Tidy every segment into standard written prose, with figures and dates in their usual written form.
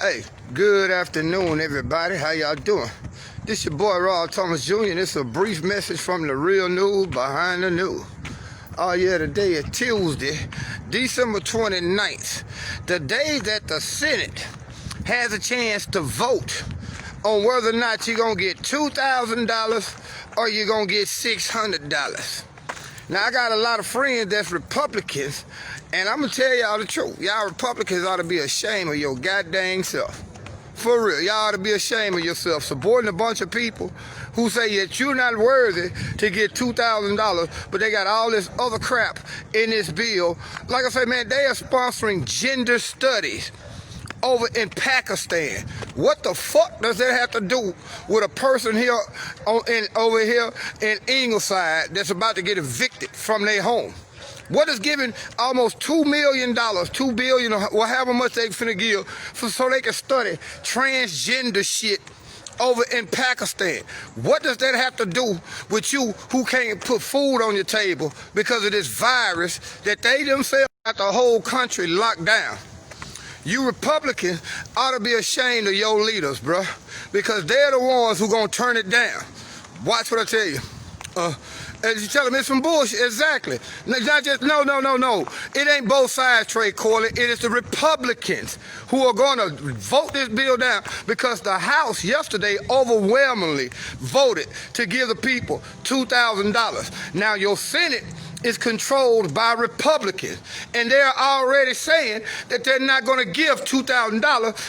Hey, good afternoon, everybody. How y'all doing? This your boy, Rob Thomas Jr., and it's a brief message from the real news behind the news. Oh yeah, today is Tuesday, December 29th, the day that the Senate has a chance to vote on whether or not you're going to get $2,000 or you're going to get $600. Now, I got a lot of friends that's Republicans, and I'm going to tell y'all the truth. Y'all Republicans ought to be ashamed of your goddamn self. For real, y'all ought to be ashamed of yourself, supporting a bunch of people who say that you're not worthy to get $2,000, but they got all this other crap in this bill. Like I say, man, they are sponsoring gender studies over in Pakistan. What the fuck does that have to do with a person here over here in Ingleside that's about to get evicted from their home? What is giving almost $2 million, $2 billion, or however much they finna give so they can study transgender shit over in Pakistan? What does that have to do with you who can't put food on your table because of this virus that they themselves got the whole country locked down? You Republicans ought to be ashamed of your leaders, bruh, because they're the ones who gonna turn it down. Watch what I tell you. As you tell them, it's some bullshit. Exactly. Not just, no. It ain't both sides, Trey Corley. It is the Republicans who are going to vote this bill down because the House yesterday overwhelmingly voted to give the people $2,000. Now, your Senate is controlled by Republicans, and they're already saying that they're not going to give $2,000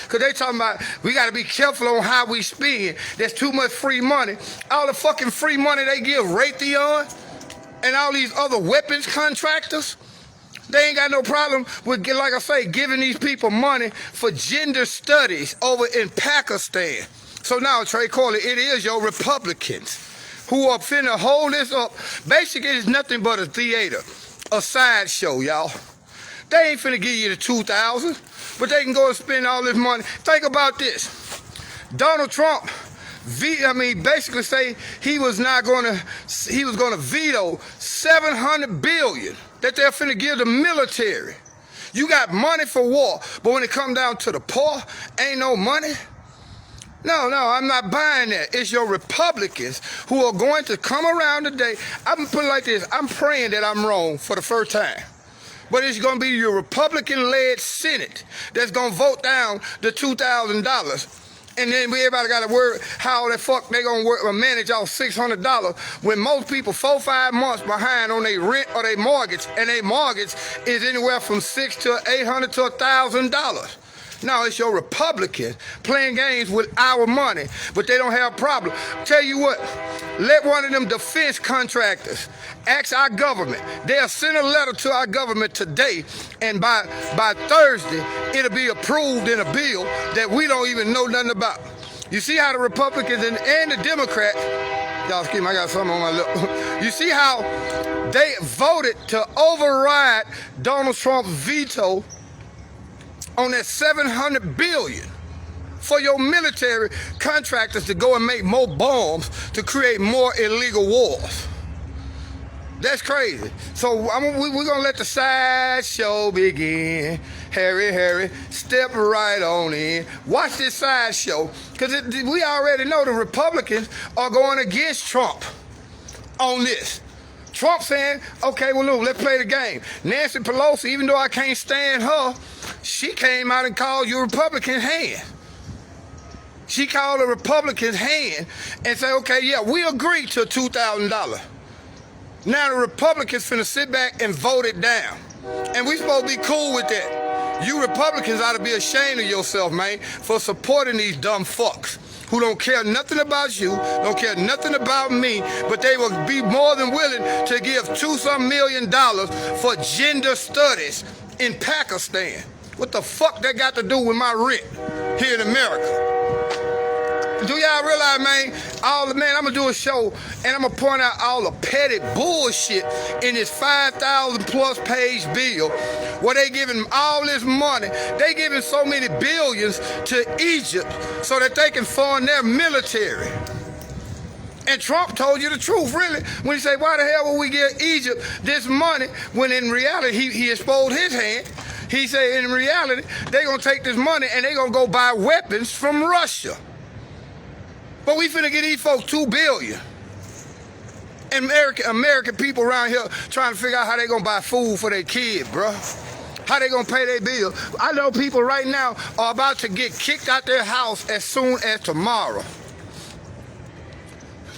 because they're talking about we got to be careful on how we spend. There's too much free money. All the fucking free money they give Raytheon and all these other weapons contractors, they ain't got no problem with, like I say, giving these people money for gender studies over in Pakistan. So now, Trey Corley, it is your Republicans who are finna hold this up. Basically, it's nothing but a theater, a sideshow, y'all. They ain't finna give you the $2,000, but they can go and spend all this money. Think about this. Donald Trump, basically say he was gonna veto $700 billion that they're finna give the military. You got money for war, but when it come down to the poor, ain't no money. No, I'm not buying that. It's your Republicans who are going to come around today. I'm going to put it like this. I'm praying that I'm wrong for the first time. But it's going to be your Republican-led Senate that's going to vote down the $2,000. And then everybody got to worry how the fuck they going to manage all $600 when most people 4-5 months behind on their rent or their mortgage, and their mortgage is anywhere from $600 to $800 to $1,000. Now it's your Republicans playing games with our money, but they don't have a problem. Tell you what, let one of them defense contractors ask our government. They'll send a letter to our government today, and by Thursday, it'll be approved in a bill that we don't even know nothing about. You see how the Republicans and the Democrats, y'all excuse me, I got something on my lip. You see how they voted to override Donald Trump's veto on that $700 billion for your military contractors to go and make more bombs to create more illegal wars. That's crazy. So we're going to let the sideshow begin. Harry, step right on in. Watch this sideshow, because we already know the Republicans are going against Trump on this. Trump saying, okay, well, look, let's play the game. Nancy Pelosi, even though I can't stand her, she came out and called you Republicans' hand. She called the Republicans' hand and said, okay, yeah, we agree to $2,000. Now the Republicans finna sit back and vote it down. And we supposed to be cool with that. You Republicans ought to be ashamed of yourself, man, for supporting these dumb fucks who don't care nothing about you, don't care nothing about me, but they will be more than willing to give $2-some million for gender studies in Pakistan. What the fuck that got to do with my rent here in America? Do y'all realize, man, I'm going to do a show and I'm going to point out all the petty bullshit in this 5,000 plus page bill where they giving all this money. They giving so many billions to Egypt so that they can fund their military. And Trump told you the truth, really, when he said, why the hell would we give Egypt this money when in reality he exposed his hand. He said in reality, they're going to take this money and they're going to go buy weapons from Russia. But we finna get these folks $2 billion. And American people around here trying to figure out how they gonna buy food for their kid, bro. How they gonna pay their bill. I know people right now are about to get kicked out their house as soon as tomorrow.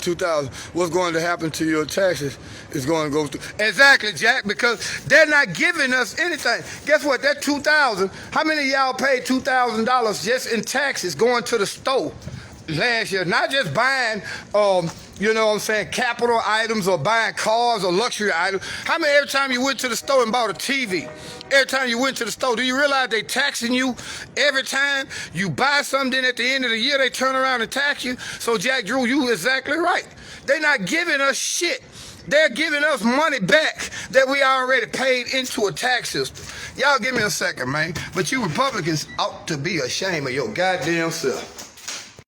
2000, what's going to happen to your taxes is going to go through. Exactly, Jack, because they're not giving us anything. Guess what, that 2000, how many of y'all paid $2,000 just in taxes going to the store last year? Not just buying, you know what I'm saying, capital items or buying cars or luxury items. How many every time you went to the store and bought a TV? Every time you went to the store, do you realize they taxing you every time you buy something? At the end of the year, they turn around and tax you. So Jack Drew, you exactly right. They're not giving us shit. They're giving us money back that we already paid into a tax system. Y'all give me a second, man. But you Republicans ought to be ashamed of your goddamn self.